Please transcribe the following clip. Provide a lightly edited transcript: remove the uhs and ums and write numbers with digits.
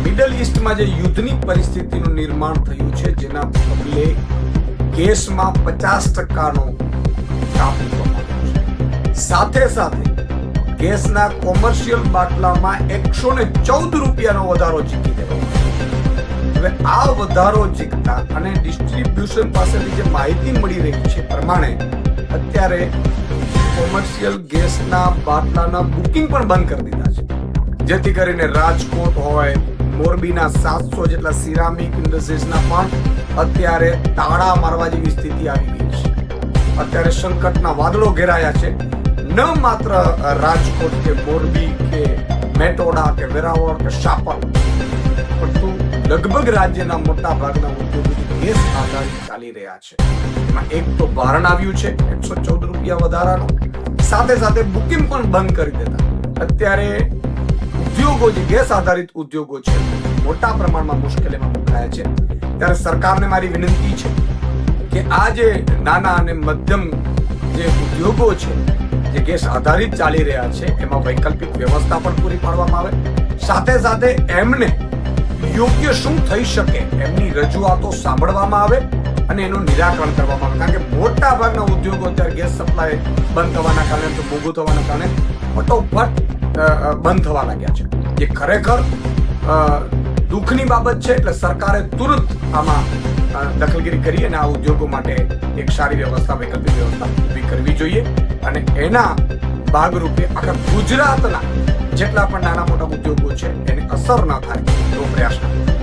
Middle ઈસ્ટમાં જે યુદ્ધની પરિસ્થિતિનું નિર્માણ થયું છે, જેના પગલે ગેસમાં 50%નો કાપ મૂકવામાં આવ્યો છે. સાથે સાથે ગેસના કોમર્શિયલ બાટલામાં 114 રૂપિયાનો વધારો જીતી દેવામાં. હવે આ વધારો જીતતા અને ડિસ્ટ્રીબ્યુશન પાસેથી જે માહિતી મળી રહી છે પ્રમાણે અત્યારે કોમર્શિયલ ગેસના બાટલાના બુકિંગ પણ બંધ કરી દીધા છે, જેથી કરીને રાજકોટ હોય, મોરબીના 700 જેટલા સિરામિક ઇન્ડસ્ટ્રીઝના પણ અત્યારે તાળા મારવા જેવી સ્થિતિ આવી ગઈ છે. અત્યારે સંકટના વાદળો ઘેરાયા છે. ન માત્ર રાજકોટ કે મોરબી કે મેટોડા કે વેરાવળ કે શાપર, પરંતુ લગભગ રાજ્યના મોટા ભાગના ઉદ્યોગો ગેસ આધારિત ચાલી રહ્યા છે. એમાં એક તો ભારણ આવ્યું છે 114 રૂપિયા વધારાનો, સાથે સાથે બુકિંગ પણ બંધ કરી દેતા અત્યારે ઉદ્યોગો, જે ગેસ આધારિત ઉદ્યોગો છે, મોટા પ્રમાણમાં મુશ્કેલીમાં મુકાયા છે. ત્યારે સરકારને મારી વિનંતી છે કે આ જે નાના અને મધ્યમ જે ઉદ્યોગો છે, જે ગેસ આધારિત ચાલી રહ્યા છે, એમાં વૈકલ્પિક વ્યવસ્થા પણ પૂરી પાડવામાં આવે. સાથે સાથે એમને યોગ્ય શું થઈ શકે એમની રજૂઆતો સાંભળવામાં આવે અને એનું નિરાકરણ કરવામાં આવે. કારણ કે મોટા ભાગના ઉદ્યોગો અત્યારે ગેસ સપ્લાય બંધ થવાના કારણે, તો મોંઘું થવાના કારણે ફટોફટ બંધ થવા લાગ્યા છે, જે ખરેખર દુઃખની બાબત છે. એટલે સરકારે તુરંત આમાં દખલગીરી કરી અને આ ઉદ્યોગો માટે એક સારી વ્યવસ્થા, વૈકલ્પિક વ્યવસ્થા ઊભી કરવી જોઈએ અને એના ભાગરૂપે આખા ગુજરાતના જેટલા પણ નાના મોટા ઉદ્યોગો છે એને અસર ન થાય એવો પ્રયાસ કરવો.